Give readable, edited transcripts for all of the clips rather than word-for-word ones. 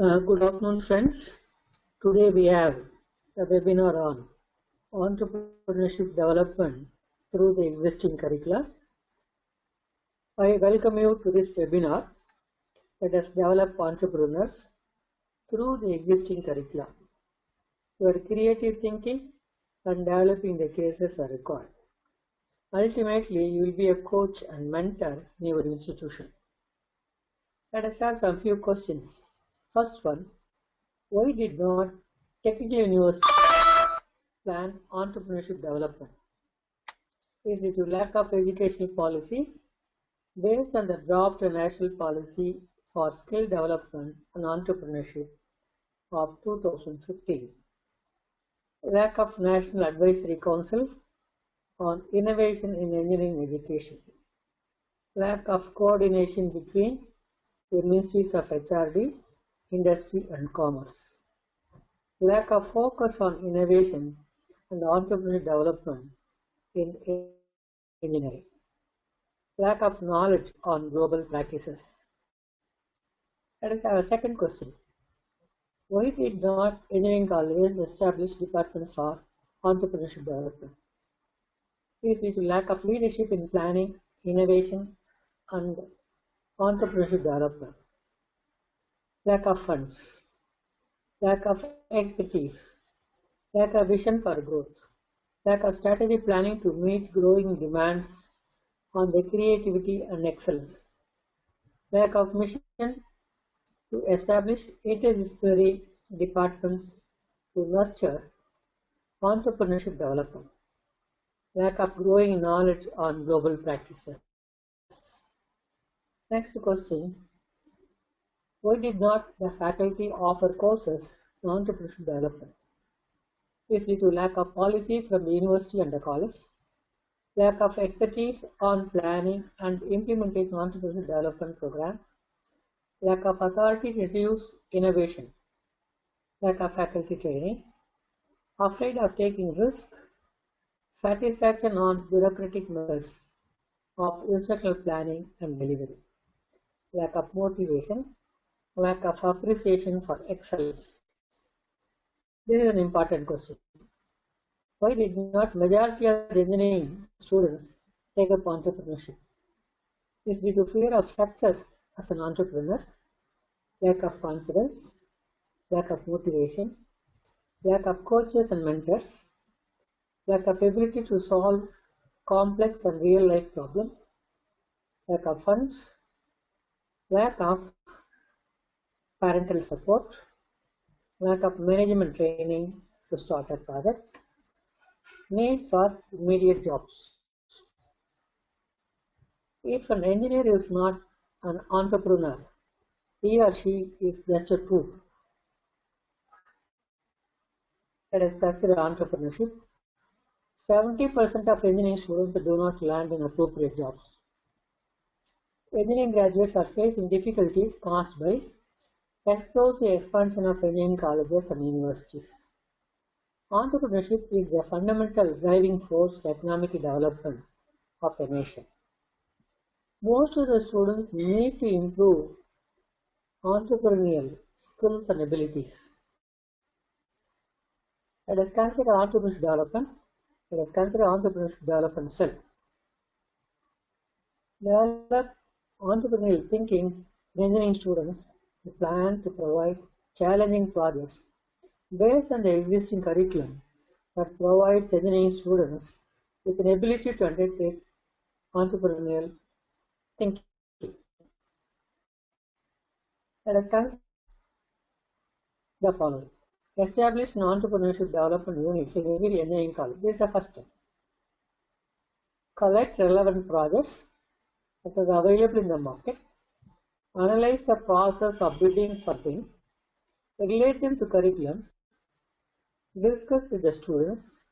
Good afternoon, friends. Today we have a webinar on entrepreneurship development through the existing curricula. I welcome you to this webinar that has developed entrepreneurs through the existing curricula, where creative thinking and developing the cases are required. Ultimately, you will be a coach and mentor in your institution. Let us have some few questions. First one, why did not technical university plan entrepreneurship development? Is due to lack of educational policy based on the draft national policy for skill development and entrepreneurship of 2015. Lack of National Advisory Council on Innovation in Engineering Education. Lack of coordination between the ministries of HRD, Industry and Commerce. Lack of focus on innovation and entrepreneurship development in engineering. Lack of knowledge on global practices. That is our second question. Why did not engineering colleges establish departments for entrepreneurship development? It is due to lack of leadership in planning, innovation, and entrepreneurship development. Lack of funds. Lack of expertise. Lack of vision for growth. Lack of strategic planning to meet growing demands on the creativity and excellence. Lack of mission to establish interdisciplinary departments to nurture entrepreneurship development. Lack of growing knowledge on global practices. Next question. Why did not the faculty offer courses on entrepreneurship development? It is due to lack of policy from the university and the college. Lack of expertise on planning and implementation of entrepreneurship development program. Lack of authority to reduce innovation. Lack of faculty training. Afraid of taking risk. Satisfaction on bureaucratic methods of instructional planning and delivery. Lack of motivation. Lack of appreciation for excellence. This is an important question. Why did not majority of the engineering students take up entrepreneurship? It is due to fear of success as an entrepreneur, lack of confidence, lack of motivation, lack of coaches and mentors, lack of ability to solve complex and real-life problems, lack of funds, lack of parental support, lack of management training to start a project, need for immediate jobs. If an engineer is not an entrepreneur, he or she is just a tool. Let us consider entrepreneurship. 70% of engineering students do not land in appropriate jobs. Engineering graduates are facing difficulties caused by explosive expansion of engineering colleges and universities. Entrepreneurship is a fundamental driving force for economic development of a nation. Most of the students need to improve entrepreneurial skills and abilities. Let us consider entrepreneurship development. Let us consider entrepreneurship development itself. Develop entrepreneurial thinking in engineering students to plan to provide challenging projects based on the existing curriculum that provides engineering students with an ability to undertake entrepreneurial thinking. Let us consider the following. Establish an entrepreneurship development unit in every engineering college. This is the first step. Collect relevant projects that are available in the market. Analyze the process of bidding for things. Relate them to curriculum. Discuss with the students.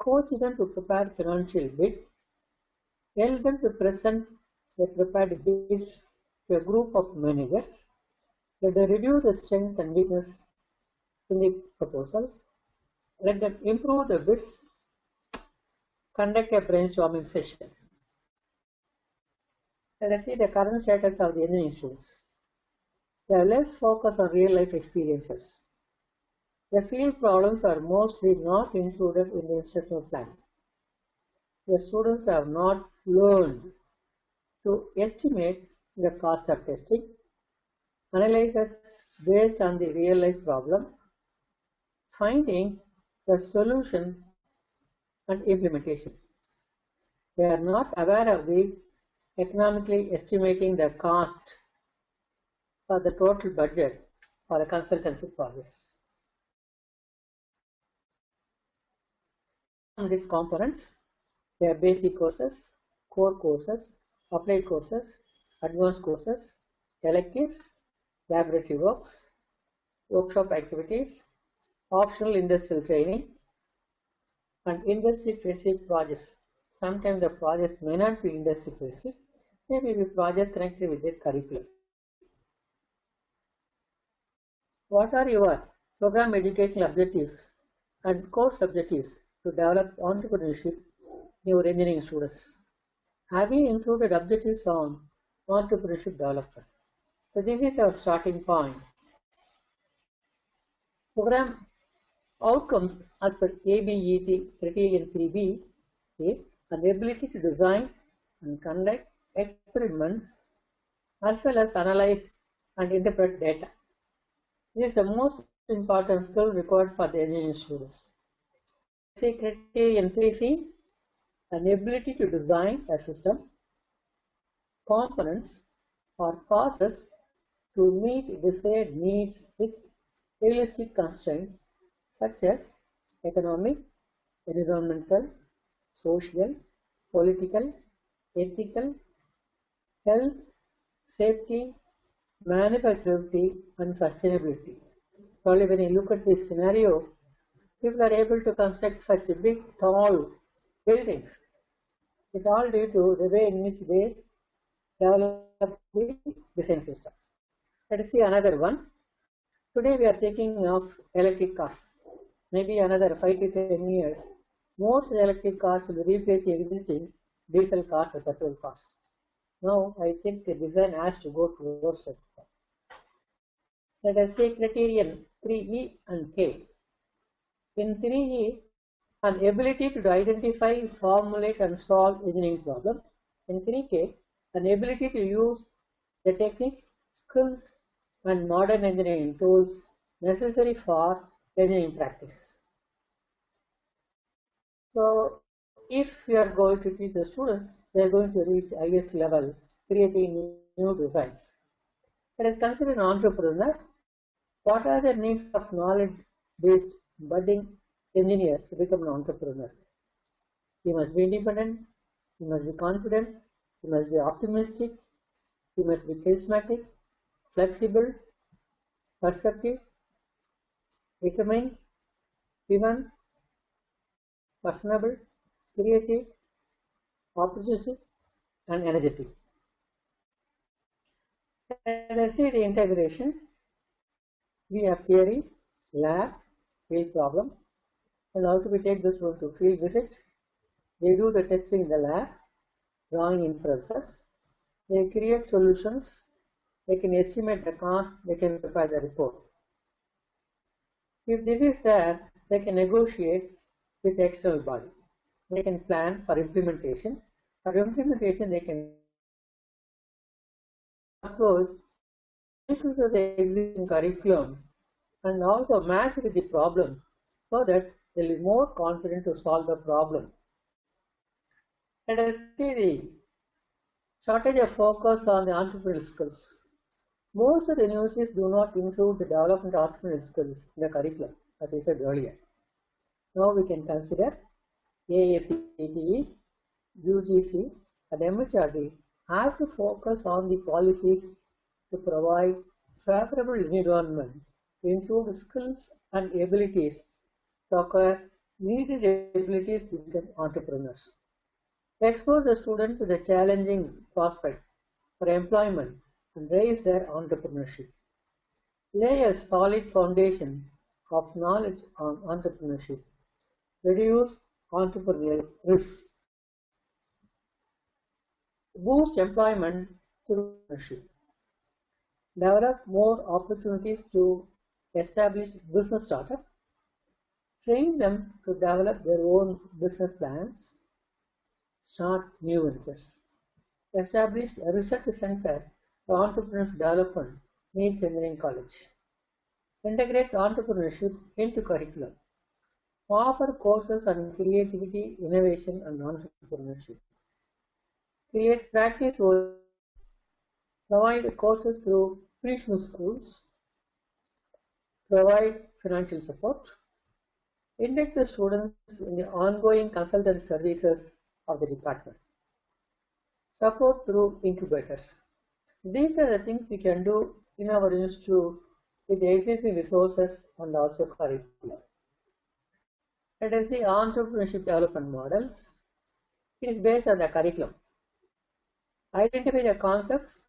Coach them to prepare financial bid. Help them to present their prepared bids to a group of managers. Let them review the strength and weakness in the proposals. Let them improve the bids. Conduct a brainstorming session. Let us see the current status of the engineering students. They are less focused on real-life experiences. The field problems are mostly not included in the instructional plan. The students have not learned to estimate the cost of testing, analysis based on the real-life problem, finding the solution and implementation. They are not aware of the economically estimating the cost or the total budget for a consultancy projects. And its components, they are basic courses, core courses, applied courses, advanced courses, electives, laboratory works, workshop activities, optional industrial training, and industry-specific projects. Sometimes the projects may not be industry-specific, they may be projects connected with the curriculum. What are your program educational objectives and course objectives to develop entrepreneurship in your engineering students? Have you included objectives on entrepreneurship development? So this is our starting point. Program outcomes as per ABET criterion 3B is an ability to design and conduct experiments as well as analyze and interpret data. This is the most important skill required for the engineering students. Say criterion 3C, an ability to design a system, components or process to meet desired needs with realistic constraints such as economic, environmental, social, political, ethical, health, safety, manufacturability, and sustainability. Probably when you look at this scenario, people are able to construct such big, tall buildings. It's all due to the way in which they develop the design system. Let us see another one. Today we are thinking of electric cars. Maybe another 5 to 10 years, most electric cars will replace the existing diesel cars or petrol cars. Now I think the design has to go towards it. Let us say criterion 3E and K. In 3E, an ability to identify, formulate and solve engineering problems. In 3K, an ability to use the techniques, skills and modern engineering tools necessary for engineering practice. So, if we are going to teach the students, they are going to reach highest level, creating new designs. Let us consider an entrepreneur. What are the needs of knowledge-based budding engineer to become an entrepreneur? He must be independent, he must be confident, he must be optimistic, he must be charismatic, flexible, perceptive, determined, driven, personable, creative, opportunistic, and energetic. Let us see the integration. We have theory, lab, field problem, and also we take this one to field visit. They do the testing in the lab, drawing inferences. They create solutions. They can estimate the cost. They can prepare the report. If this is there, they can negotiate with the external body. They can plan for implementation. For implementation, they can approach into the existing curriculum and also match with the problem so that they will be more confident to solve the problem. Let us see the shortage of focus on the entrepreneurial skills. Most of the universities do not include the development of entrepreneurial skills in the curriculum, as I said earlier. Now we can consider ICTIEE, UGC, and MHRD have to focus on the policies to provide favorable environment to include skills and abilities to acquire needed abilities to become entrepreneurs. Expose the student to the challenging prospect for employment and raise their entrepreneurship. Lay a solid foundation of knowledge on entrepreneurship. Reduce entrepreneurial risks. Boost employment through entrepreneurship. develop more opportunities to establish business startups, train them to develop their own business plans, start new ventures, establish a research center for entrepreneurship development in each engineering college, integrate entrepreneurship into curriculum, offer courses on creativity, innovation, and entrepreneurship, create practice roles, provide courses through traditional schools, provide financial support, integrate the students in the ongoing consultant services of the department, support through incubators. These are the things we can do in our institute with the existing resources and also curriculum. Let us see entrepreneurship development models. It is based on the curriculum. Identify the concepts,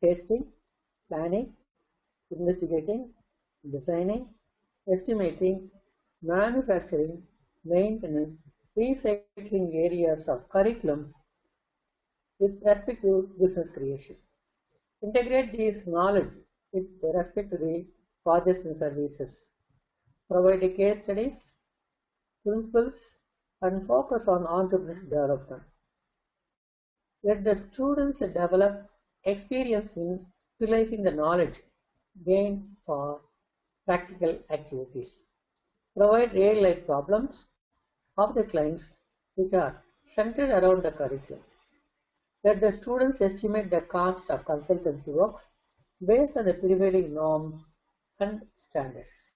testing, planning, investigating, designing, estimating, manufacturing, maintenance, recycling areas of curriculum with respect to business creation. Integrate this knowledge with respect to the projects and services. Provide the case studies, principles, and focus on entrepreneurship development. Let the students develop experience in utilizing the knowledge gained for practical activities. Provide real-life problems of the clients which are centered around the curriculum. Let the students estimate the cost of consultancy works based on the prevailing norms and standards.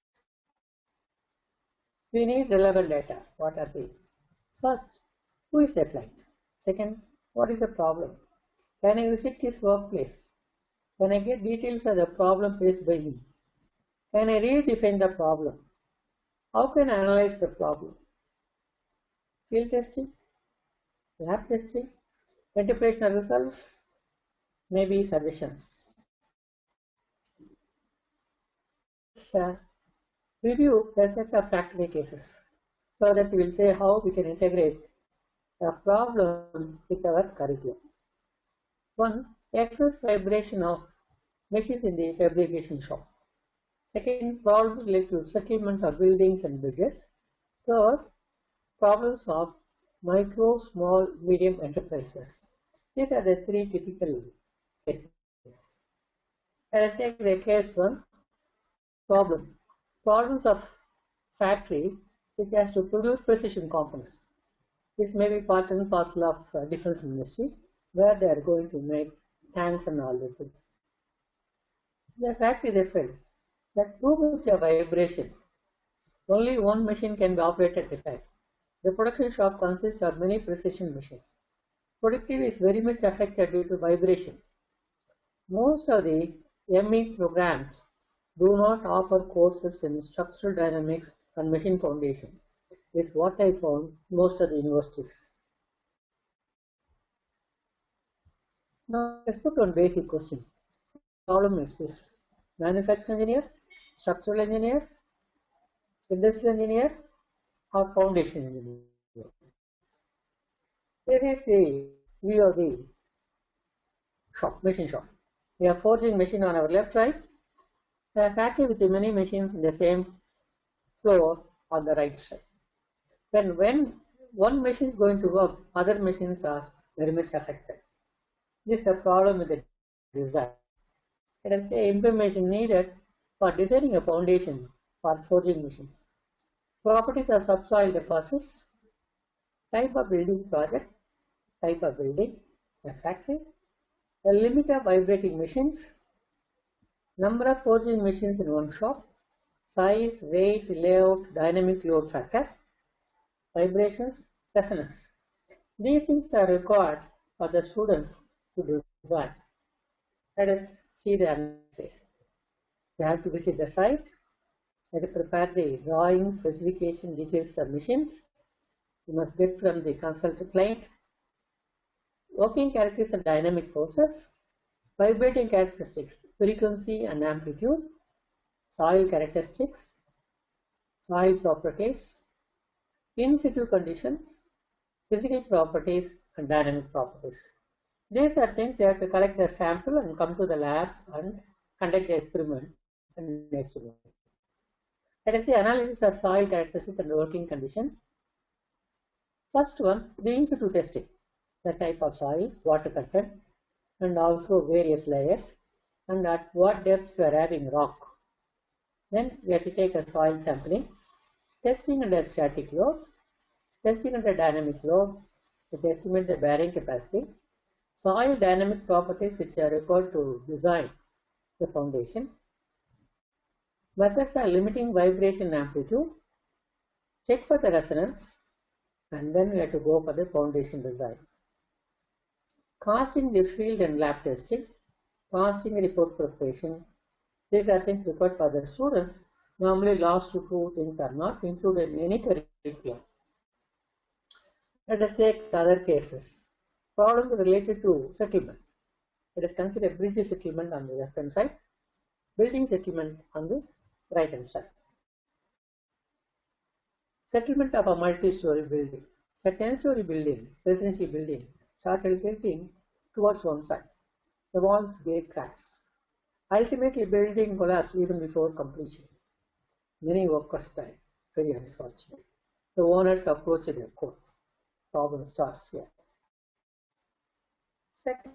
We need relevant data. What are they? First, who is the client? Second, what is the problem? Can I visit his workplace? Can I get details of the problem faced by him? Can I redefine the problem? How can I analyze the problem? Field testing, lab testing, interpretation results, maybe suggestions. Review a set of practical cases so that we will say how we can integrate a problem with our curriculum. One, excess vibration of machines in the fabrication shop. Second, problems related to settlement of buildings and bridges. Third, problems of micro, small, medium enterprises. These are the three typical cases. Let us take the case one, problem. Problems of factory which has to produce precision components. This may be part and parcel of defense ministry where they are going to make tanks and all the things. The factory they felt that too much of vibration. Only one machine can be operated at a time. The production shop consists of many precision machines. Productivity is very much affected due to vibration. Most of the ME programs do not offer courses in structural dynamics and machine foundation. This is what I found most of the universities. Now let's put one basic question. The problem is this: manufacturing engineer, structural engineer, industrial engineer, or foundation engineer. This is the view of the shop, machine shop. We have forging machine on our left side, a factory with many machines in the same floor on the right side. Then when one machine is going to work, other machines are very much affected. This is a problem with the design. Let us say information needed for designing a foundation for forging machines. Properties of subsoil deposits, type of building project, type of building, a factory, the limit of vibrating machines, number of forging machines in one shop, size, weight, layout, dynamic load factor, vibrations, resonance. These things are required for the students to design. Let us see the analysis. They have to visit the site, they have to prepare the drawing, specification, details of machines. You must get from the consultant client. Working characteristics and dynamic forces, vibrating characteristics, frequency and amplitude, soil characteristics, soil properties, in situ conditions, physical properties and dynamic properties. These are things they have to collect the sample and come to the lab and conduct the experiment and estimate. Let us see analysis of soil characteristics and working condition. First one, the in situ testing, the type of soil, water content, and also various layers, and at what depth we are having rock. Then we have to take a soil sampling, testing under static load, testing under dynamic load, to estimate the bearing capacity, soil dynamic properties which are required to design the foundation. Methods are limiting vibration amplitude, check for the resonance, and then we have to go for the foundation design. Costing the field and lab testing, costing report preparation, these are things required for the students. Normally last two things are not included in any curriculum. Let us take other cases. Problems related to settlement. Let us consider bridge settlement on the left hand side, building settlement on the right hand side. Settlement of a multi-story building. A 10-story building, residential building, started tilting towards one side. The walls gave cracks. Ultimately, building collapsed even before completion. Many workers died. Very unfortunate. The owners approached their court. Problem starts here. Second,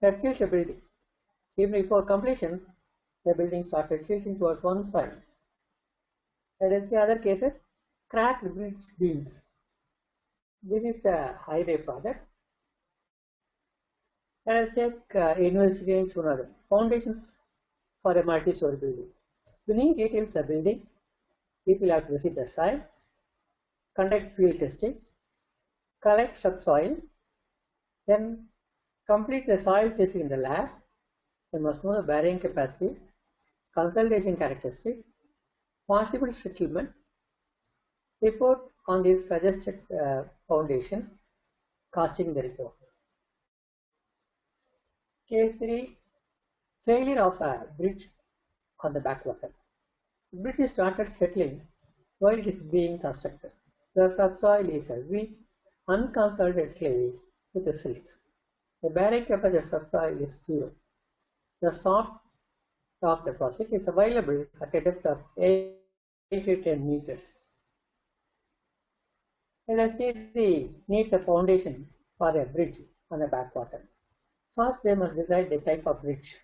they tilt the building. Even before completion, the building started tilting towards one side. Let us see other cases. Cracked bridge beams. This is a highway project. Let us take university foundations for a multi-story building. We need details of building. People have to visit the site, conduct field testing, collect subsoil, then complete the soil testing in the lab. They must know the bearing capacity, consolidation characteristic, possible settlement, report on this suggested foundation, costing the report. Case 3, failure of a bridge on the backwater. The bridge started settling while it is being constructed. The subsoil is a weak, unconsolidated clay with a silt. The bearing capacity of subsoil is 0. The soft rock deposit is available at a depth of 8 to 10 meters. Let us see the needs of foundation for a bridge on a backwater. First, they must decide the type of bridge.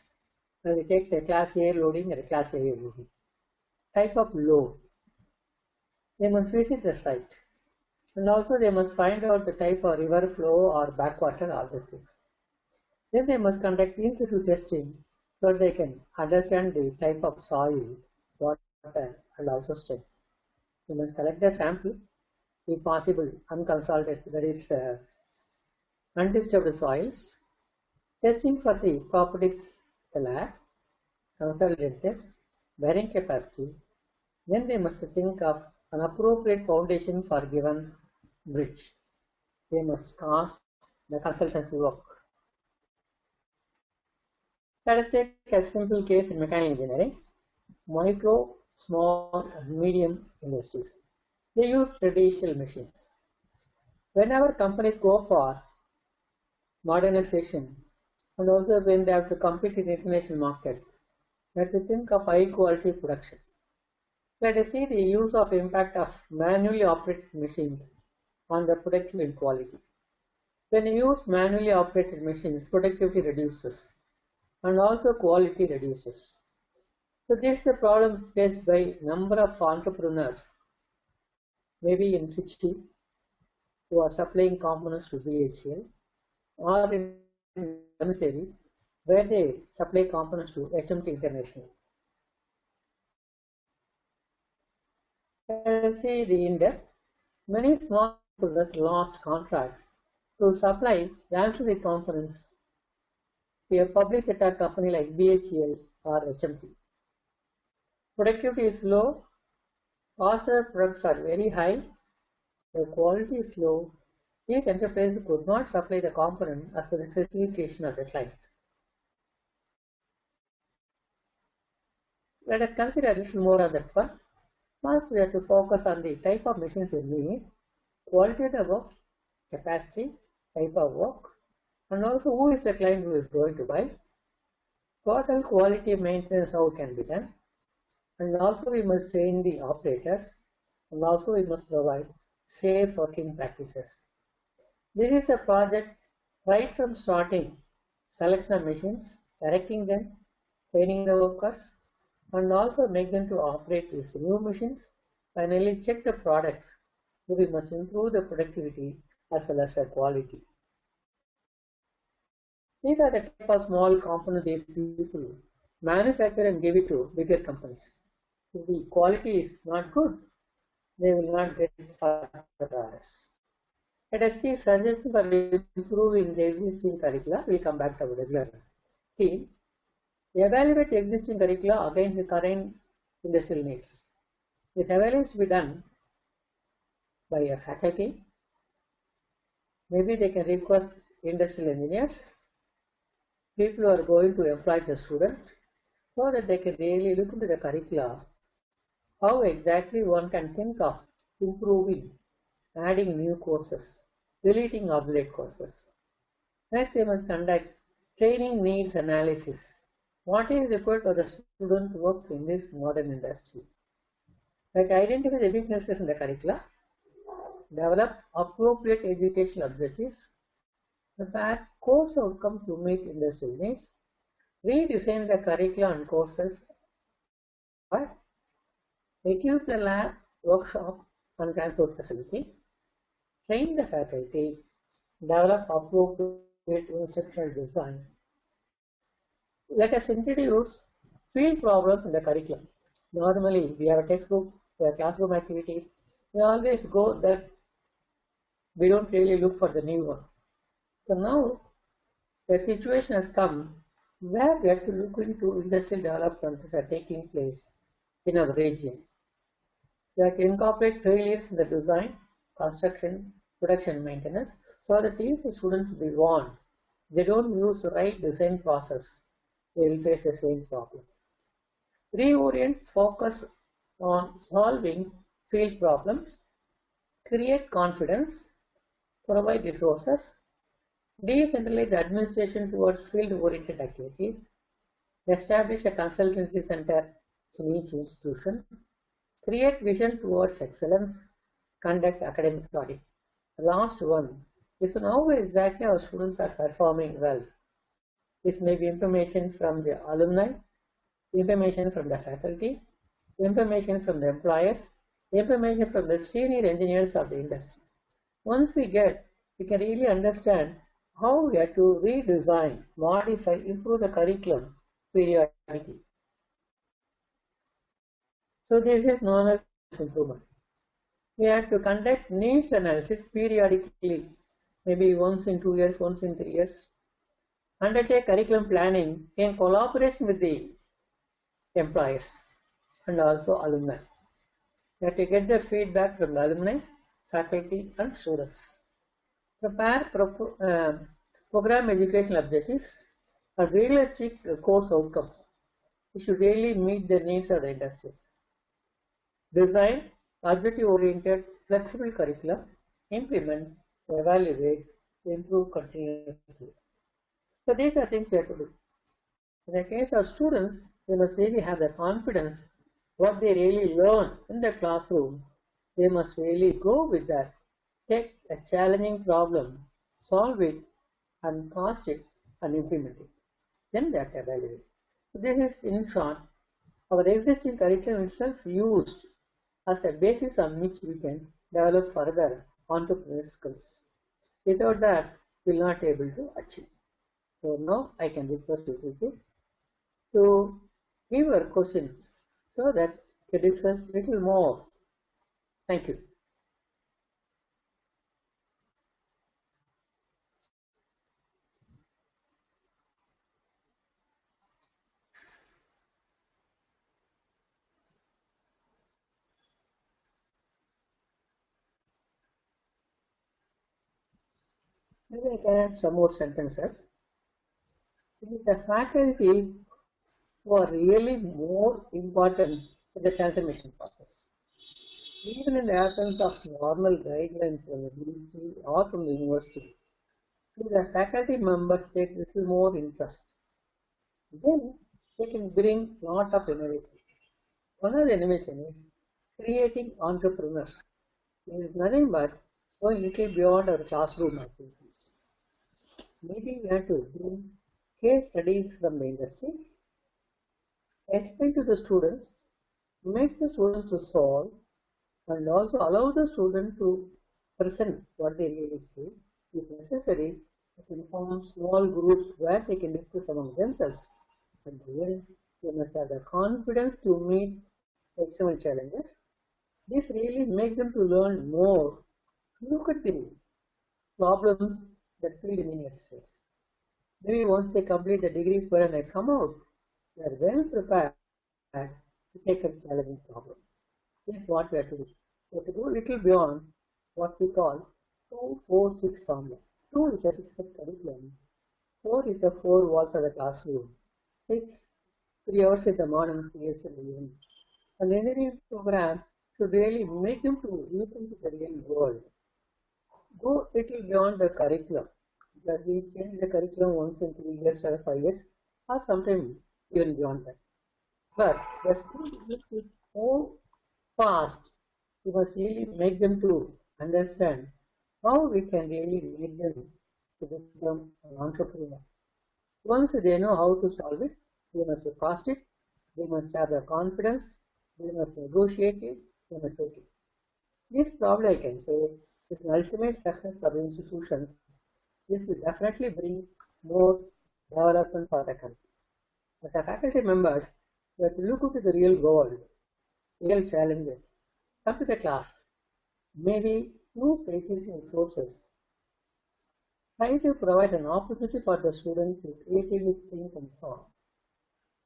Whether it takes a class A loading or a class A loading. Type of load. They must visit the site. And also they must find out the type of river flow or backwater, all the things. Then they must conduct in situ testing so that they can understand the type of soil, water, and also strength. They must collect the sample, if possible, unconsolidated, that is undisturbed soils, testing for the properties of the lab, consolidated tests, bearing capacity. Then they must think of an appropriate foundation for given bridge. They must cost the consultancy work. Let us take a simple case in mechanical engineering. Micro, small, and medium industries. They use traditional machines. Whenever companies go for modernization and also when they have to compete in the international market, they have to think of high quality production. Let us see the use of impact of manually operated machines on the productivity and quality. When you use manually operated machines, productivity reduces and also quality reduces. So this is a problem faced by number of entrepreneurs, maybe in Fiji, who are supplying components to BHL, or in Commissary, where they supply components to HMT International. Let's see the in-depth. Many small entrepreneurs lost contracts to supply the ancillary components to a public sector company like BHEL or HMT. Productivity is low, cost of products are very high, the quality is low. These enterprises could not supply the component as per the specification of the client. Let us consider a little more on that one. First, we have to focus on the type of machines we need, quality of the work, capacity, type of work, and also who is the client who is going to buy. Total quality maintenance how can be done, and also we must train the operators, and also we must provide safe working practices. This is a project right from starting, selection of machines, directing them, training the workers, and also make them to operate these new machines. Finally, check the products. We must improve the productivity as well as the quality. These are the type of small components these people manufacture and give it to bigger companies. If the quality is not good, they will not get further orders. Let us see suggestions for improving the existing curricula. We will come back to our regular theme. Evaluate existing curricula against the current industrial needs. This evaluation is to be done by a faculty. Maybe they can request industrial engineers, people who are going to employ the student, so that they can really look into the curricula, how exactly one can think of improving, adding new courses, deleting obsolete courses. Next, they must conduct training needs analysis. What is required for the student to work in this modern industry? Like identify the weaknesses in the curricula, develop appropriate educational objectives, prepare course outcomes to meet industrial needs, redesign the curricula and courses required, equip the lab, workshop, and transport facility, train the faculty, develop appropriate instructional design. Let us introduce field problems in the curriculum. Normally, we have a textbook, we have classroom activities. We always go that we don't really look for the new one. So now, the situation has come where we have to look into industrial developments that are taking place in our region. We have to incorporate failures in the design, construction, production, maintenance, so that if the students will be warned, they don't use the right design process, they will face the same problem. Reorient focus on solving field problems, create confidence, provide resources, decentralize the administration towards field-oriented activities, establish a consultancy center in each institution, create vision towards excellence, conduct academic audit. The last one is to know exactly how students are performing well. This may be information from the alumni, information from the faculty, information from the employers, information from the senior engineers of the industry. Once we can really understand how we have to redesign, modify, improve the curriculum periodically. So this is known as improvement. We have to conduct needs analysis periodically, maybe once in 2 years, once in 3 years. Undertake curriculum planning in collaboration with the employers and also alumni. We have to get the feedback from the alumni, faculty, and students. Prepare program educational objectives and realistic course outcomes. We should really meet the needs of the industries. Design objective-oriented, flexible curricula, implement, evaluate, improve continuously. So these are things we have to do. In the case of students, they must really have the confidence what they really learn in the classroom. They must really go with that. Take a challenging problem, solve it, and cost it, and implement it. Then they have to evaluate. So this is, in short, our existing curriculum itself used as a basis on which we can develop further entrepreneurial skills. Without that, we will not be able to achieve. So now I can request you to give your questions so that we can discuss a little more. Thank you. Maybe I can add some more sentences. It is the faculty who are really more important in the transformation process. Even in the absence of normal guidelines from the ministry or from the university, the faculty members take little more interest. then they can bring lot of innovation. One of the innovation is creating entrepreneurs. It is nothing but going little beyond our classroom activities. Maybe we have to bring case studies from the industries, explain to the students, make the students to solve, and also allow the student to present what they really feel. If necessary, we can form small groups where they can discuss among themselves. And then they must have the confidence to meet external challenges. This really makes them to learn more. Look at the problems that field engineers face. Maybe once they complete the degree for and they come out, they are well prepared to take a challenging problem. This is what we have to do. We have to go a little beyond what we call 2-4-6 formula. 2 is a fixed curriculum. 4 is the 4 walls of the classroom. 6, 3 hours in the morning, 3 hours in the evening. An engineering program should really make them to look into the real world. Go a little beyond the curriculum. Because we change the curriculum once in 3 years or 5 years, or sometimes even beyond that. But the students is so fast, we must really make them to understand how we can really make them to become an entrepreneur. Once they know how to solve it, they must pass it, they must have the confidence, they must negotiate it, they must take it. This probably I can say is an ultimate success for the institutions. This will definitely bring more development for the country. As a faculty members, we have to look into the real world, real challenges, come to the class, maybe use existing sources, try to provide an opportunity for the student to creatively think and solve.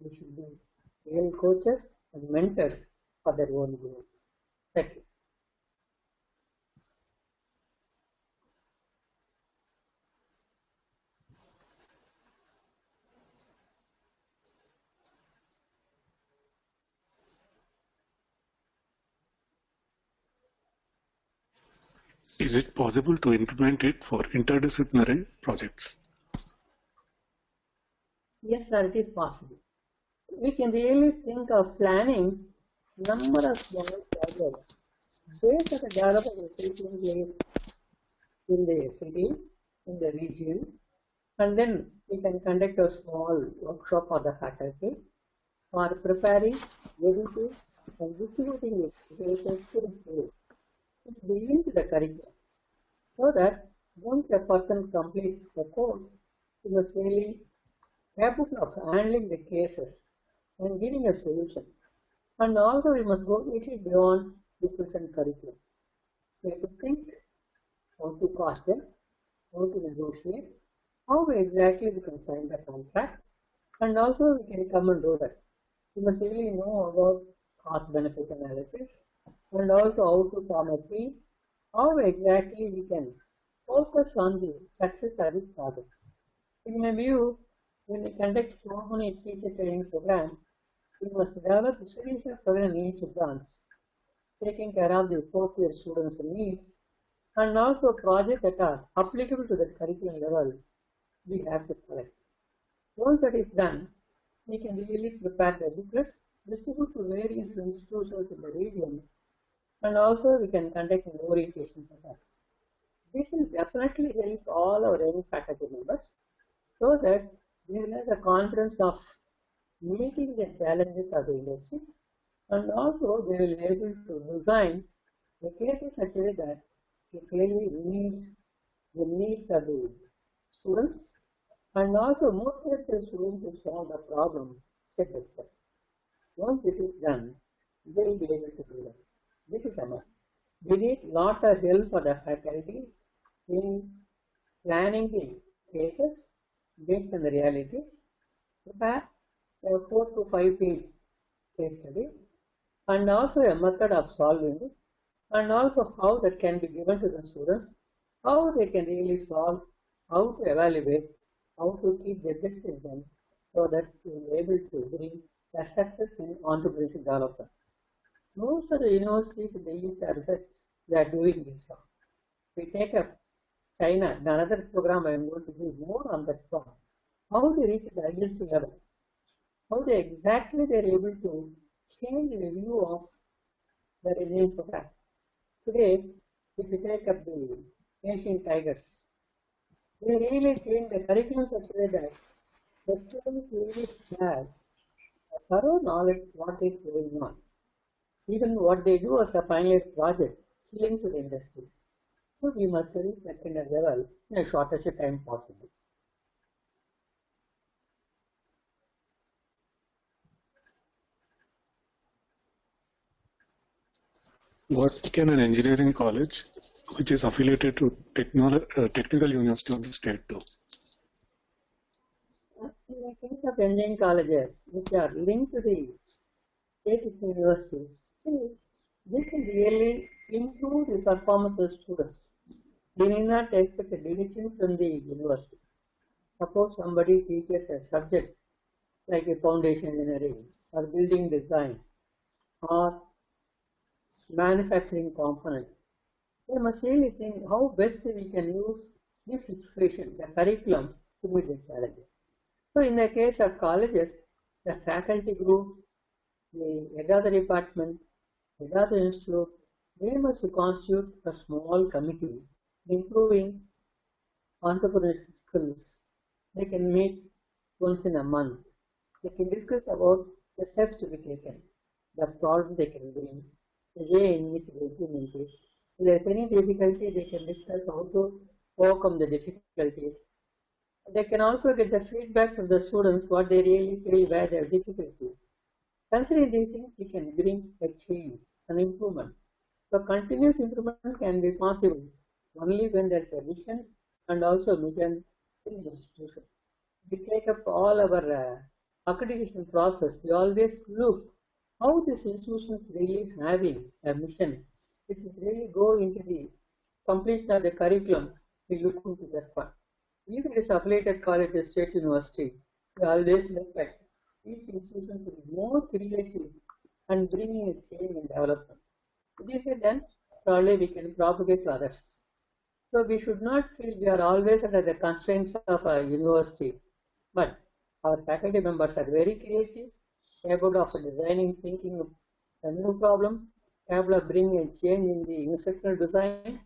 We should be real coaches and mentors for their own growth. Thank you. Is it possible to implement it for interdisciplinary projects? Yes, sir, it is possible. We can really think of planning number of small projects based on the development taking place in the city, in the region, and then we can conduct a small workshop for the faculty for preparing, editing, and distributing the cases to the students. It's built into the curriculum so that once a person completes the course, he must really capable of handling the cases and giving a solution. And also we must go a little beyond the present curriculum. We have to think how to cost them, how to negotiate, how exactly we can sign the contract, and also we can come and do that. We must really know about cost benefit analysis and also how to form a team, how exactly we can focus on the success of the project. In my view, when we conduct so many teacher training programs, we must develop a series of programs in each branch, taking care of the fourth year students' needs, and also projects that are applicable to the curriculum level we have to collect. Once that is done, we can really prepare the booklets, distribute to various institutions in the region, and also we can conduct an orientation for that. This will definitely help all our young faculty members so that they will have the confidence of meeting the challenges of the industries, and also they will be able to design the case in such a way that it really meets the needs of the students and also motivate the students to solve the problem step by step. Once this is done, they will be able to do that. This is a must. We need lot of help for the faculty in planning the cases based on the realities, prepare a 4 to 5 page case study, and also a method of solving it, and also how that can be given to the students, how they can really solve, how to evaluate, how to keep the best in them, so that we will be able to bring a success in entrepreneurship development. Most of the universities in the East are West, they are doing this job. We take up China, another program I am going to do more on that one. How to reach the highest level. how they exactly they're able to change the view of the engineering program. Today, if you take up the Asian tigers, they really change the curriculum such a way that the students really have a thorough knowledge what is going on. Even what they do as a final project is linked to the industries. So we must reach that kind of level in the shortest time possible. What can an engineering college, which is affiliated to technical university of the state, do? In the case of engineering colleges, which are linked to the state university, this will really improve the performance of students. They need not expect a direction from the university. Suppose somebody teaches a subject like a foundation engineering or building design or manufacturing component. We must really think how best we can use this situation, the curriculum, to meet the challenges. So in the case of colleges, the faculty group, the head of the department, head of the institute, they must constitute a small committee improving entrepreneurship skills. They can meet once in a month. They can discuss about the steps to be taken, the problem they can bring, the way in which they implement it. If there is any difficulty, they can discuss how to overcome the difficulties. They can also get the feedback from the students what they really feel where their difficulties. Considering these things, we can bring a change, an improvement. So continuous improvement can be possible only when there is a vision and also mission in the institution. We take up all our accreditation process. We always look how this institution is really having a mission. It is really go into the completion of the curriculum. We look into that one. Even this affiliated college, the state university, we always look at each institution to be more creative and bringing a change in development. This is then probably we can propagate to others. So we should not feel we are always under the constraints of a university, but our faculty members are very creative, capable of designing, thinking a new problem, capable of bringing a change in the instructional design,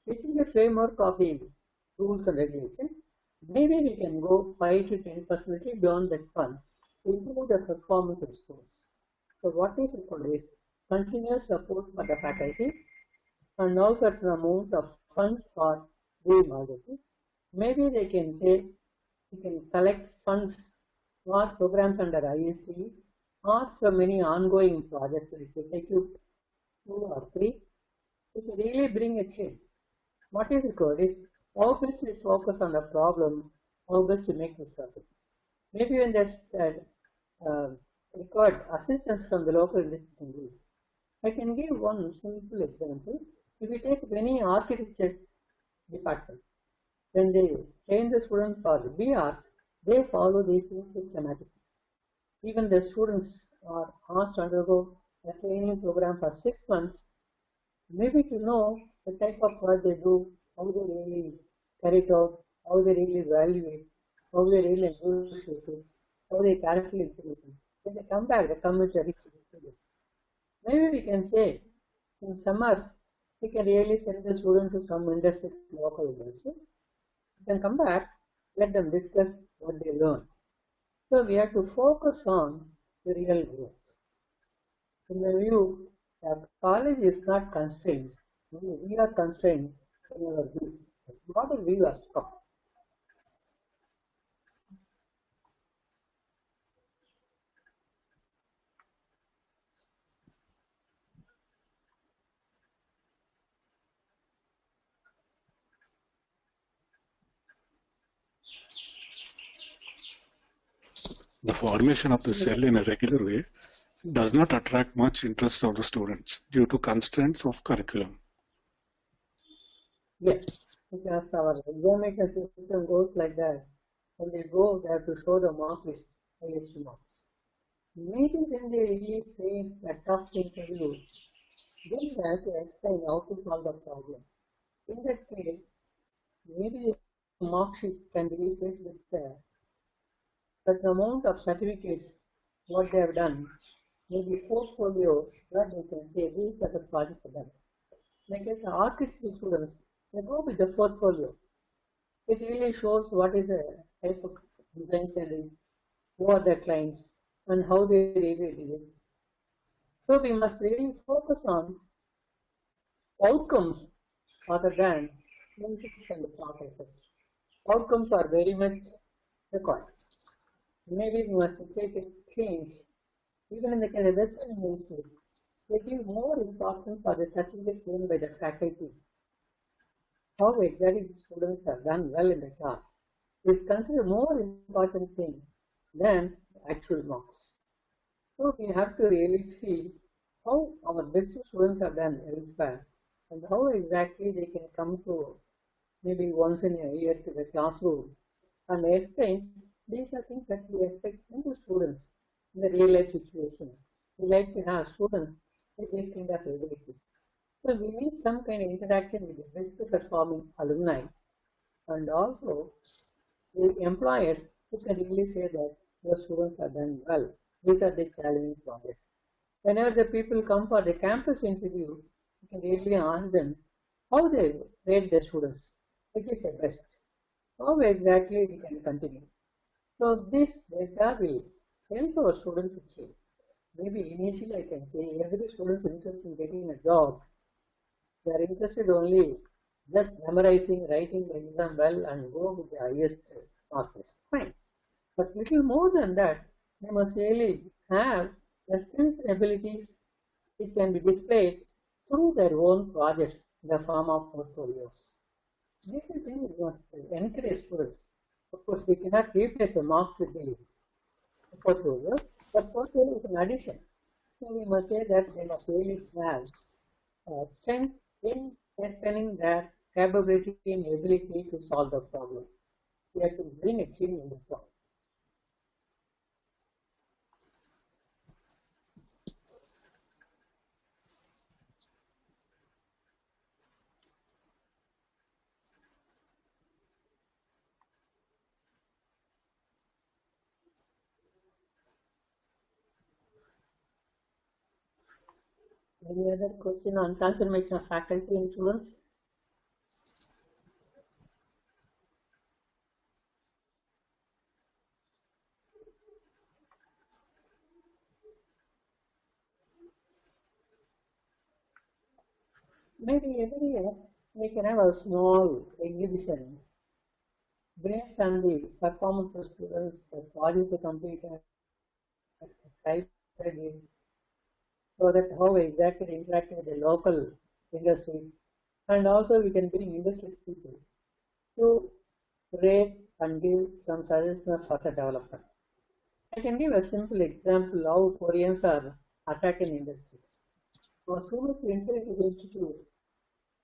within the framework of the rules and regulations. Maybe we can go 5 to 10% beyond that fund to improve the performance of schools. So what is required is continuous support for the faculty and also an amount of funds for doing all the things. Maybe they can say we can collect funds for programs under ICTIEE or for many ongoing projects like we take you 2 or 3. If you really bring a change, what is required is how best we focus on the problem, how best we make it happen. Maybe when there's required assistance from the local institution group. I can give one simple example. If you take any architecture department, when they train the students for VR, they follow these things systematically. Even the students are asked to undergo a training program for 6 months, maybe to know the type of work they do, how they really carry it out, how they really evaluate, how they really negotiate it, how they carefully implement it. When they come back, they come with a rich experience. Maybe we can say in summer, we can really send the students to some industries, local industries. Then come back, let them discuss what they learn. So we have to focus on the real growth. In my view, the college is not constrained. We are constrained in our view. What is view as to? The formation of the cell in a regular way does not attract much interest of the students due to constraints of curriculum. Yes, because our examination system goes like that. When they go, they have to show the mark list, highest marks. Maybe when they really face a tough interview, then they have to explain how to solve the problem. In that case, maybe the mark sheet can be replaced with certain amount of certificates what they have done, maybe portfolio where they can say these are the projects done. Like as the architecture students, they go with the portfolio. It really shows what is the type of design standing, who are their clients, and how they really did it. So we must really focus on outcomes rather than benefits and the processes. Outcomes are very much required. Maybe we must take a change. Even in the case of Western universities, they give more importance for the certificates given by the faculty. How exactly the students have done well in the class is considered more important thing than actual marks. So we have to really see how our best students have done elsewhere and how exactly they can come to maybe once in a year to the classroom and explain these are things that we expect from the students in the real life situation. We like to have students with this kind of abilities. So we need some kind of interaction with the best performing alumni and also the employers who can really say that your students are done well. These are the challenging projects. Whenever the people come for the campus interview, you can really ask them how they rate the students, which is the best. How exactly we can continue. So this data will help our students to change. Maybe initially I can say every student is interested in getting a job. They are interested only just memorizing, writing the exam well and go with the highest marks. Fine. But little more than that, they must really have the skills and abilities which can be displayed through their own projects in the form of portfolios. This is the thing we must encourage students. Of course, we cannot replace the marks with the portfolios, but portfolio is an addition. So we must say that they must really have strength in explaining their capability and ability to solve the problem. We have to bring a change in this one. Any other question on transformation of faculty and students? Maybe every year we can have a small exhibition based on the performance of students, the projects they completed, the types they did, so that how exactly they interact with the local industries, and also we can bring industry people to rate and give some suggestions for the development. I can give a simple example how Koreans are attacking industries. As soon as we enter into the institute,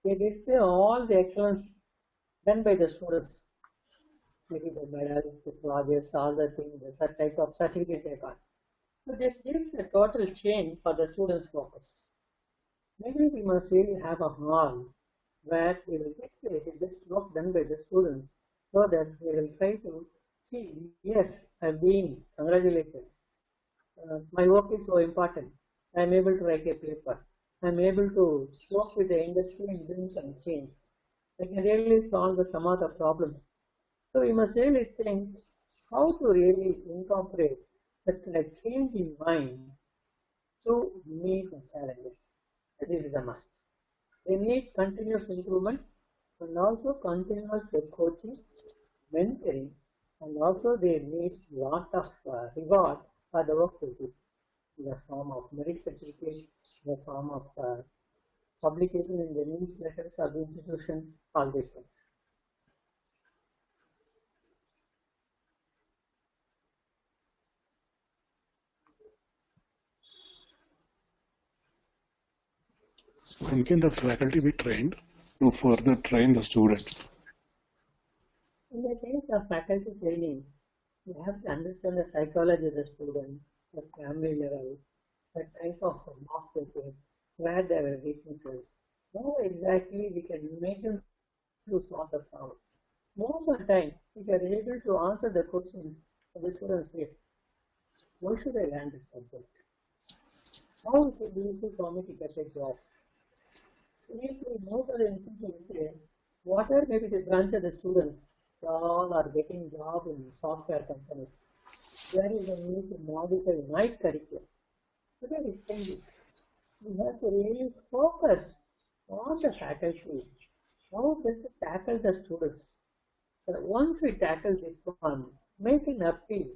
they display all the excellence done by the students, maybe the medals, the projects, all the things, the type of certificate they got. So this gives a total change for the students' focus. Maybe we must really have a hall where we will display the best work done by the students so that they will try to see, yes, I'm being congratulated. My work is so important. I'm able to write a paper. I'm able to work with the industry and bring some change. I can really solve some of the problems. So we must really think how to really incorporate that kind of change in mind to meet the challenges. That is a must. They need continuous improvement and also continuous coaching, mentoring, and also they need lot of reward for the work they do in the form of merit certificate, in the form of publication in the newsletters of the institution, all these things. When can the faculty be trained to further train the students? In the case of faculty training, you have to understand the psychology of the student, the family level, the type of mark they take, where there are weaknesses, how exactly we can make them to solve the problem. Most of the time, if you are able to answer the questions of the students, yes, why should I learn this subject? How is it useful for me to get a job? If we move to the institution, what are maybe the branch of the students? They all are getting job in software companies. There is a need to modify my curriculum. Today is changing. We have to really focus on the faculty. How best to tackle the students. Once we tackle this one, make an appeal,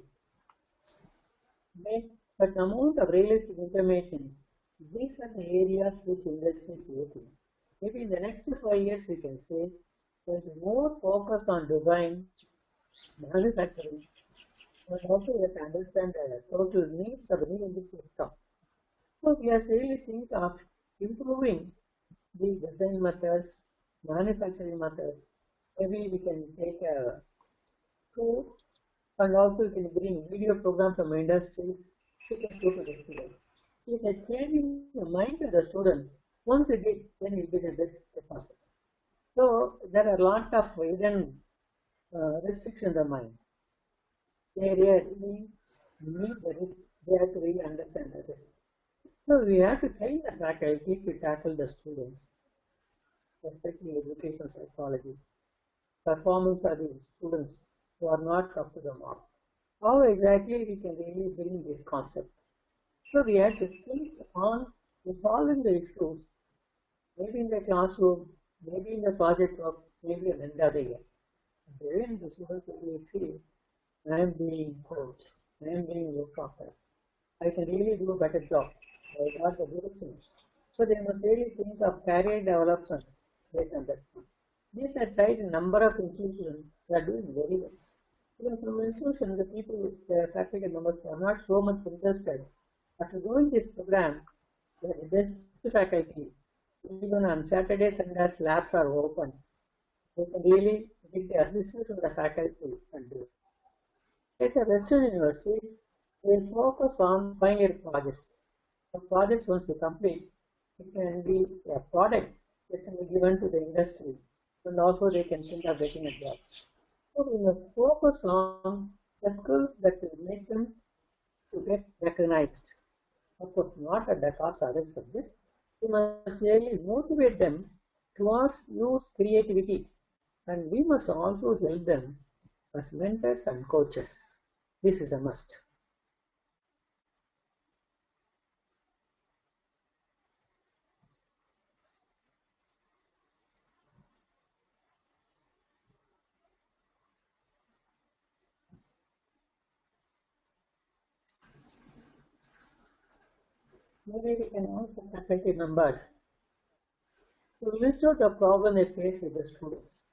make an amount of realistic information. These are the areas which industry is looking. Maybe in the next 5 years we can say there is more focus on design, manufacturing, and also we have to understand the total needs of the new industry system. So we are really think of improving the design methods, manufacturing methods. Maybe we can take a tour and also we can bring video program from industries. We can show to the student. If I changing the mind of the student, once it did, then it will be the best person. So there are a lot of hidden restrictions in the mind. They really need the risk. They have to really understand the risk. So we have to train the faculty to tackle the students, especially education psychology, performance of the students who are not up to the mark. How exactly we can really bring this concept? So we have to think on resolving the issues, maybe in the classroom, maybe in the project work, maybe at the end of the year. Then the students will really feel, I am being coached, I am being looked after. I can really do a better job. I got the direction. So they must really think of career development based on that. These are tried in a number of institutions that are doing very well. Even from institutions, the people, the faculty members are not so much interested. After doing this program, the best faculty, even on Saturdays and Sundays, labs are open. They can really get the assistance from the faculty and do it. At the Western universities, they focus on final projects. The projects, once they complete, it can be a product that can be given to the industry, and also they can think of getting a job. So we must focus on the skills that will make them to get recognized. Of course, not at the cost of other subjects. We must really motivate them towards use creativity, and we must also help them as mentors and coaches. This is a must. Maybe we can ask the faculty members to list out the problem they face with the students.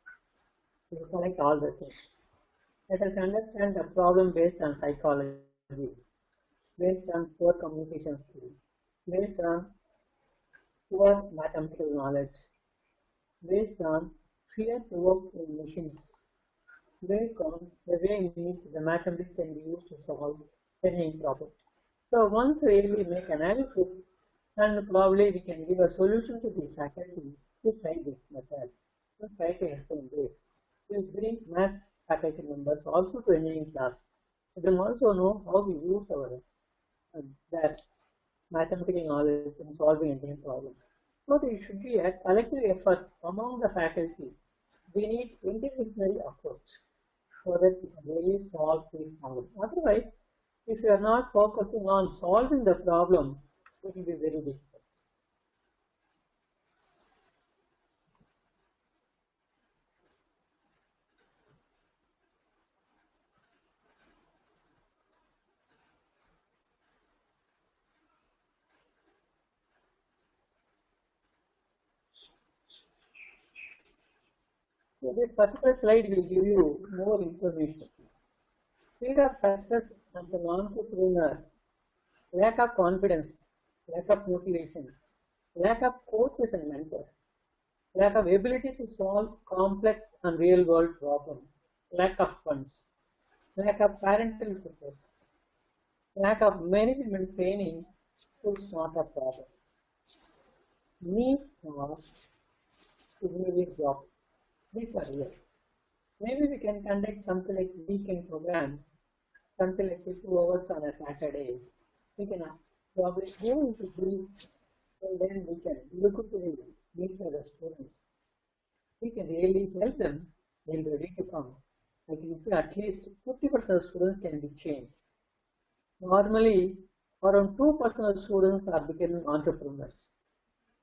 We select all the things. Let us understand the problem based on psychology, based on poor communication skills, based on poor mathematical knowledge, based on fear to work in machines, based on the way in which the mathematics can be used to solve any problem. So once we really make analysis, and probably we can give a solution to the faculty to try this method, to try to explain this. We bring maths faculty members also to engineering class. Let them also know how we use our that mathematical knowledge in solving engineering problems. So there should be a collective effort among the faculty. We need interdisciplinary approach so that we can really solve these problems. Otherwise, if you are not focusing on solving the problem, it will be very difficult. So this particular slide will give you more information. Fear of success as an entrepreneur, lack of confidence, lack of motivation, lack of coaches and mentors, lack of ability to solve complex and real world problems, lack of funds, lack of parental support, lack of management training to start a problem, need for to do this job. These are real. Maybe we can conduct something like weekend program, something like 2 hours on a Saturday, we can probably go into brief and then we can look into the needs of the students. We can really help them, they'll be ready to come. I can say at least 50% of students can be changed. Normally, around 2% of students are becoming entrepreneurs.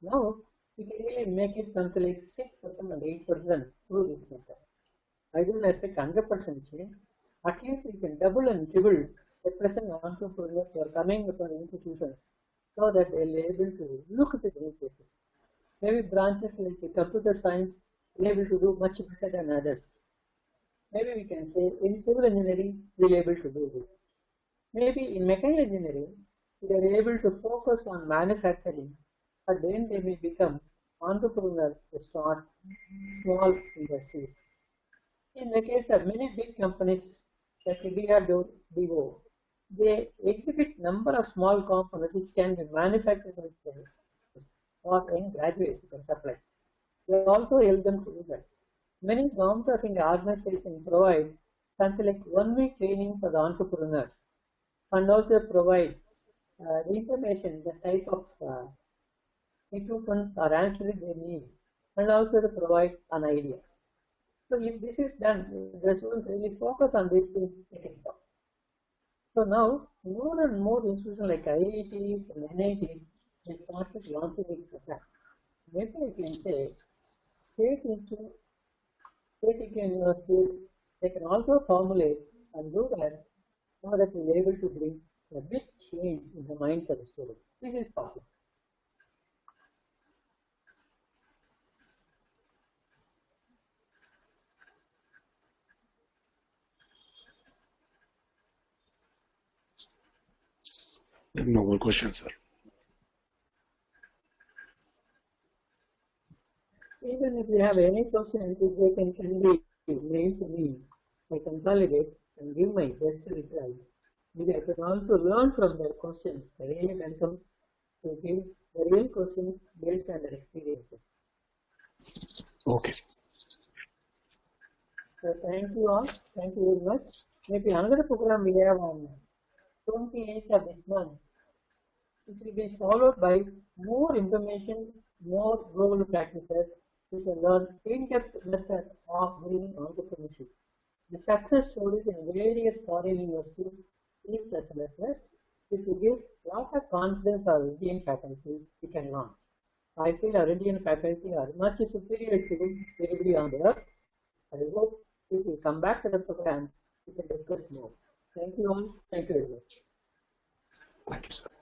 Now, we can really make it something like 6% and 8% through this method. I don't expect 100% change. At least we can double and triple the present entrepreneurs who are coming upon institutions so that they'll be able to look at the new cases. Maybe branches like the computer science will be able to do much better than others. Maybe we can say in civil engineering we'll be able to do this. Maybe in mechanical engineering they are able to focus on manufacturing, but then they may become entrepreneurs to start small industries. In the case of many big companies like DRDO, they exhibit number of small components which can be manufactured or in graduates you can supply. They also help them to do that. Many government of India organizations provide something like 1 week training for the entrepreneurs and also provide the information, the type of equipments or answering they need, and also to provide an idea. So if this is done, the students really focus on these things, it is done. So now more and more institutions like IITs and NITs they started launching this program. Maybe I can say state universities they can also formulate and do that so that we are able to bring a big change in the minds of the students. This is possible. No more questions, sir. Even if you have any questions, if they can be mailed to me, I consolidate and give my best reply. Maybe I can also learn from their questions. I really welcome to give the real questions based on their experiences. Okay. So thank you all. Thank you very much. Maybe another program we have on 28th of this month, which will be followed by more information, more global practices. You can learn in-depth method of building entrepreneurship. The success stories in various foreign universities, east as well as west, which will give lots of confidence our Indian faculty we can launch. I feel our Indian faculty are much superior to everybody on the earth. I hope if we come back to the program, we can discuss more. Thank you all. Thank you very much. Thank you, sir.